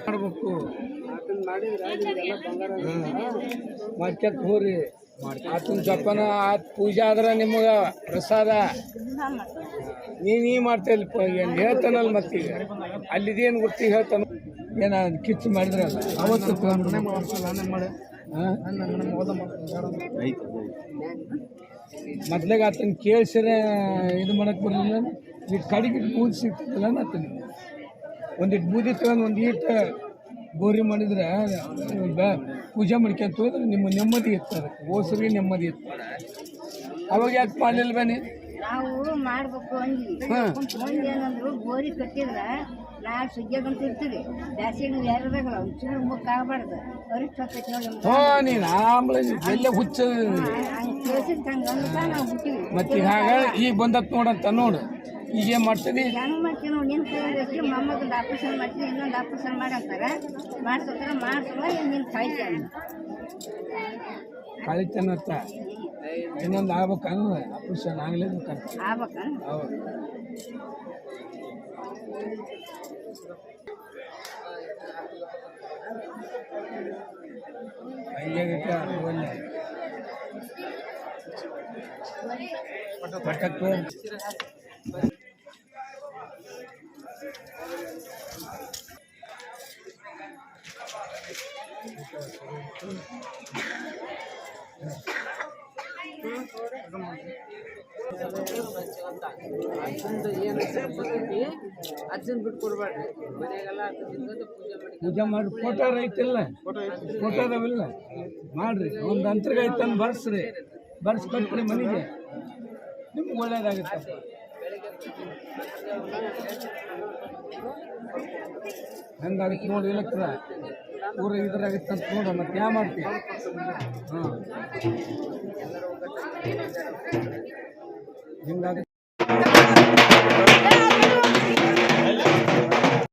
ಮಾಡ್ಬೇಕು ಮಾಡ್ಕೊತ ಹೋರಿ ಆತನ ಜಪ್ಪನ ಆತ್ ಪೂಜೆ ಆದ್ರೆ ನಿಮಗೆ ಪ್ರಸಾದ ನೀ ಮಾಡ್ತಾಯಿಲ್ಪ ಏನು ಹೇಳ್ತಾನಲ್ಲ ಮತ್ತೀಗ ಅಲ್ಲಿದೇನು ಗೊತ್ತಿ ಹೇಳ್ತಾನ ಏನ ಕಿಚ್ಚು ಮಾಡಿದ್ರಲ್ಲ ಅವತ್ತು ಮೊದ್ಲಾಗ ಆತನ ಕೇಳಿಸಿದ್ರೆ ಇದು ಮಾಡಕ್ಕೆ ಬರಲಿಲ್ಲ ಇಟ್ಟು ಕಡೆಗೆ ಬೂದಿ ಸಿಗ್ತದಲ್ಲ ಆತನ ಒಂದಿಟ್ಟು ಬೂದಿ ತಗೊಂಡು ಒಂದು ಈಟು ಗೋರಿ ಮಾಡಿದ್ರೆ ಪೂಜೆ ಮಾಡ್ಕೊಂತ ಹೋದ್ರೆ ನಿಮ್ಮ ನೆಮ್ಮದಿ ಇರ್ತಾರೆ ಓಸರಿಗೆ ನೆಮ್ಮದಿ ಇರ್ತಾರೆ ಅವಾಗ ಯಾಕೆ ಮಾಡಲಿಲ್ಲ ಬನ್ನಿ ನಾವು ಮಾಡ್ಬೇಕು ಅಂದ್ವಿ ಏನಂದ್ರು ಗೋರಿ ಕಟ್ಟಿದ್ರೆ ನಾಳೆ ಸುಗ್ಗಿಯಂತ ಇರ್ತೀವಿ ಬ್ಯಾಸಿಗೆ ಯಾರದಾಗಲ್ಲ ಒಂಚೂರು ಮುಖ ಆಗಬಾರ್ದು ಅರಿಷ್ಟು ಹೋಗ್ತೈತಿ ನೋಡಿ ನೀನು ಆಮೇಲೆ ಎಲ್ಲ ಹುಚ್ಚ ಹಂಗೆ ಕೇಳಿಸಿದ್ ಹಂಗೆ ಅಂದ್ಕ ನಾವು ಬಿಟ್ಟಿವಿ ಮತ್ತೆ ಹಾಗ ಈಗ ಬಂದತ್ ನೋಡಂತ ನೋಡು ಈಗ ಏನು ಮಾಡ್ತೀನಿ ಹೆಂಗೆ ಮಾಡ್ತೀವಿ ನಾವು ನಿನ್ನ ಕೈಯಾಗಿ ಮೊಮ್ಮಗಂದು ಆಪರೇಷನ್ ಮಾಡ್ತೀವಿ ಇನ್ನೊಂದು ಆಪರೇಷನ್ ಮಾಡಂತಾರೆ ಮಾಡ್ತಾರೆ ಮಾಡ್ಸಲ್ಲ ನಿನ್ನ ಕಾಯ್ತಿ ಅಂತ ಕಳಿತನತ್ತ ಇನ್ನೊಂದು ಆಗ್ಬೇಕಂದ್ರೆ ಆಪರೇಷನ್ ಆಗ್ಲೇಬೇಕಂತ ಆಗ್ಬೇಕ ಹೌದು ಅಯ್ಯಾಗೈತೆ ಒಳ್ಳೆ ಪಟ್ಟಕ್ಕೆ ಅಜ್ಜನ್ ಬಿಟ್ಟು ಕೊಡ್ಬೇಡ್ರಿ ಮನೆಗೆಲ್ಲ ಪೂಜೆ ಮಾಡಿ ಫೋಟೋ ಐತಿಲ್ಲ ಫೋಟೋ ಅದಾವಿಲ್ಲ ಮಾಡ್ರಿ ಒಂದು ಅಂತರ್ಗ ಐತಂದು ಬರ್ಸ್ರಿ ಬರ್ಸ್ಕೊಟ್ರಿ ಮನೆಗೆ ನಿಮ್ಗೆ ಒಳ್ಳೇದಾಗುತ್ತೆ ಹಂಗಾಗುತ್ತೆ ನೋಡಿ ಇಲ್ಲಕ್ರ ಊರ ಇದ್ರಾಗತ್ತೆ ಅಂತ ನೋಡ ಮತ್ತೆ ಯಾವ ಮಾಡ್ತೀವಿ ಹಾಂ ಹಿಂಗಾಗುತ್ತೆ